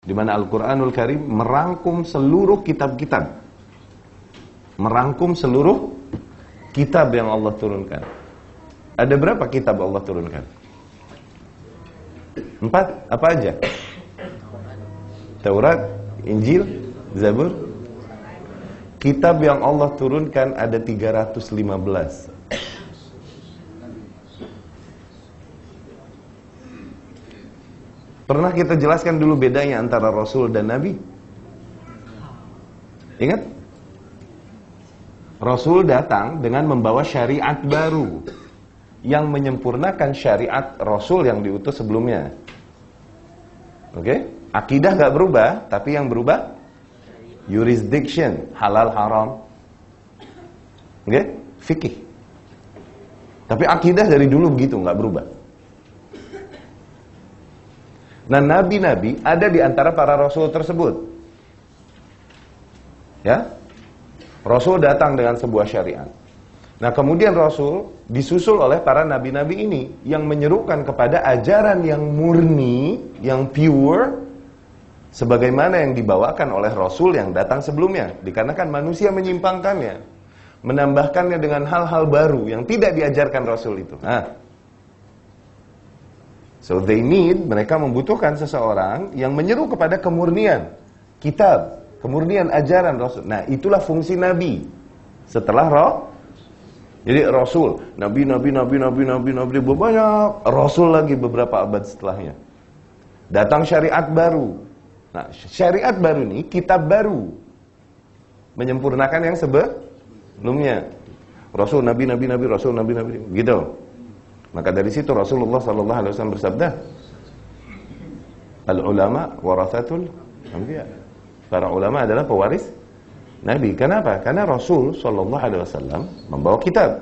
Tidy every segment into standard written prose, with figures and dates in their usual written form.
di mana Al-Quranul Karim merangkum seluruh kitab-kitab, merangkum seluruh kitab yang Allah turunkan. Ada berapa kitab Allah turunkan? 4, apa aja? Taurat, Injil, Zabur. Kitab yang Allah turunkan ada 315. Pernah kita jelaskan dulu bedanya antara Rasul dan Nabi? Ingat? Rasul datang dengan membawa syariat baru yang menyempurnakan syariat Rasul yang diutus sebelumnya. Oke? Akidah gak berubah, tapi yang berubah jurisdiction, halal haram. Oke? Fikih. Tapi akidah dari dulu begitu, gak berubah. Nah, nabi-nabi ada di antara para rasul tersebut. Ya? Rasul datang dengan sebuah syariat. Nah, kemudian rasul disusul oleh para nabi-nabi ini yang menyerukan kepada ajaran yang murni, yang pure, sebagaimana yang dibawakan oleh rasul yang datang sebelumnya. Dikarenakan manusia menyimpangkannya, menambahkannya dengan hal-hal baru yang tidak diajarkan rasul itu. So they need, mereka membutuhkan seseorang yang menyeru kepada kemurnian kitab, kemurnian ajaran Rasul. Nah, itulah fungsi Nabi. Setelah jadi Rasul, Nabi, banyak Rasul lagi beberapa abad setelahnya. Datang syariat baru. Nah, syariat baru ini, kitab baru, menyempurnakan yang sebelumnya. Rasul, Nabi, Rasul, Nabi, gitu. Maka dari situ Rasulullah SAW bersabda, al-ulama warathatul anbiya. Para ulama adalah pewaris Nabi. Kenapa? Karena Rasul SAW membawa kitab.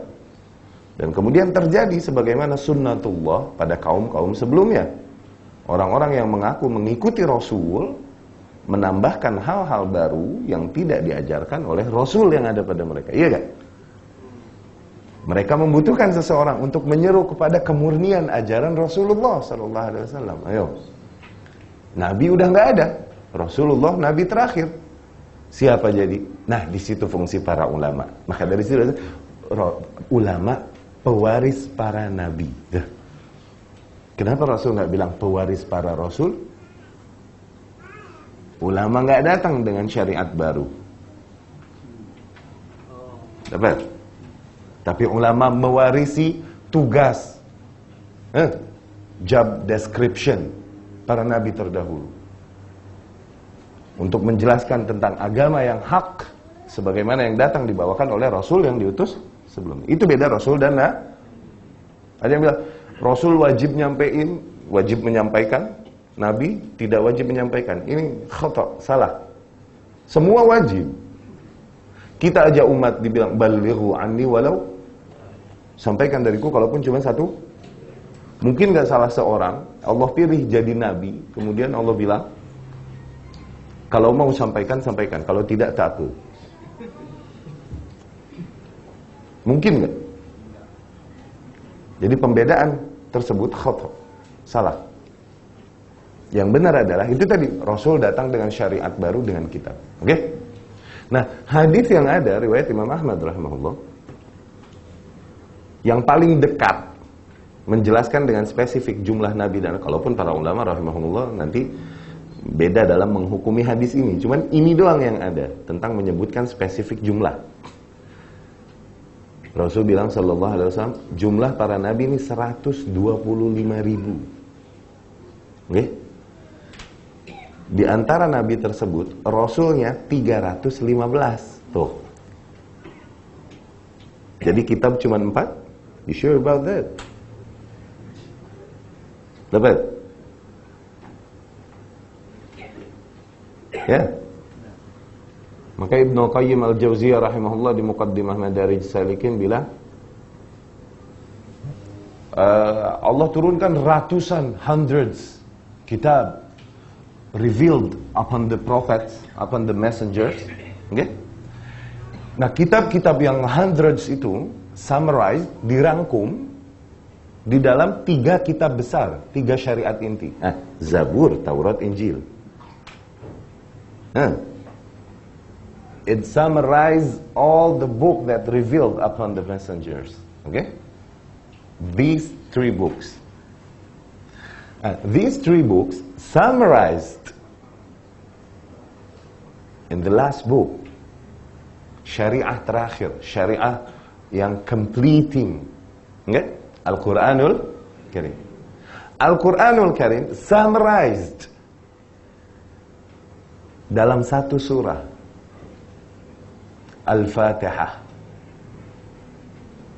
Dan kemudian terjadi sebagaimana sunnatullah pada kaum-kaum sebelumnya. Orang-orang yang mengaku mengikuti Rasul menambahkan hal-hal baru yang tidak diajarkan oleh Rasul yang ada pada mereka. Iya gak? Mereka membutuhkan seseorang untuk menyeru kepada kemurnian ajaran Rasulullah SAW. Ayo, Nabi udah nggak ada, Rasulullah Nabi terakhir. Siapa jadi? Nah, di situ fungsi para ulama. Maka dari situ ulama pewaris para Nabi. Kenapa Rasul nggak bilang pewaris para Rasul? Ulama nggak datang dengan syariat baru. Dapat? Tapi ulama mewarisi tugas, job description para nabi terdahulu untuk menjelaskan tentang agama yang hak sebagaimana yang datang dibawakan oleh Rasul yang diutus sebelumnya. Itu beda Rasul dan ada yang bilang Rasul wajib menyampaikan, Nabi tidak wajib menyampaikan. Ini khata, salah. Semua wajib. Kita aja umat dibilang balighu anni walau, sampaikan dariku kalaupun cuma satu. Mungkin gak salah seorang Allah pilih jadi nabi, kemudian Allah bilang kalau mau sampaikan, sampaikan, kalau tidak takut. Mungkin gak? Jadi pembedaan tersebut khata, salah. Yang benar adalah itu tadi, Rasul datang dengan syariat baru dengan kitab. Oke? Nah, hadis yang ada riwayat Imam Ahmad rahimahullah yang paling dekat menjelaskan dengan spesifik jumlah nabi, dan kalaupun para ulama rahimahullah nanti beda dalam menghukumi hadis ini, cuman ini doang yang ada tentang menyebutkan spesifik jumlah. Rasul bilang sallallahu alaihi wasallam, jumlah para nabi ini 125.000. Oke? Di antara nabi tersebut, Rasulnya 315. Tuh. Jadi kitab cuma 4? You sure about that? Dapat? Ya? Maka Ibnu Qayyim Al-Jauziyah rahimahullah di Muqaddimah Madarij Salikin bilang, Allah turunkan ratusan, hundreds kitab revealed upon the prophets, upon the messengers. Okay? Nah, kitab-kitab yang hundreds itu summarized, dirangkum di dalam 3 kitab besar, 3 syariat inti. Zabur, Taurat, Injil. Huh? It summarized all the book that revealed upon the messengers. Okay? These 3 books. These 3 books summarized in the last book. Syariah terakhir. Syariah yang completing. Okay? Al-Quranul Karim. Al-Quranul Karim summarized dalam 1 surah. Al-Fatihah.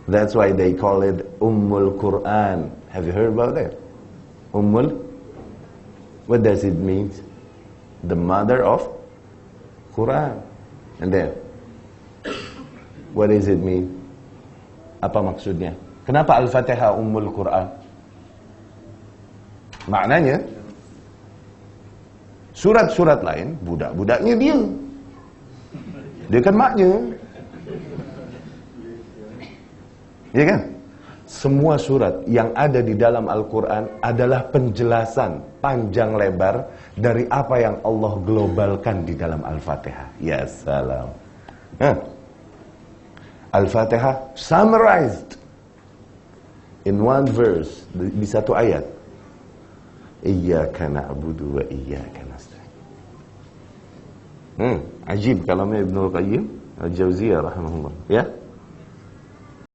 That's why they call it Ummul Quran. Have you heard about that? Ummul? What does it mean? The mother of Quran. And then, what does it mean? Apa maksudnya? Kenapa Al-Fatihah Ummul Quran? Maknanya, surat-surat lain, budak-budaknya dia. Dia kan maknya. Ya kan? Semua surat yang ada di dalam Al-Quran adalah penjelasan panjang lebar dari apa yang Allah globalkan di dalam Al-Fatihah. Ya salam. Al-Fatihah summarized in 1 verse, di 1 ayat. Iyyaka na'budu wa iyyaka nasta'in. Ajib kalamnya Ibnu Qayyim Al-Jauziyah rahimahullah. Ya.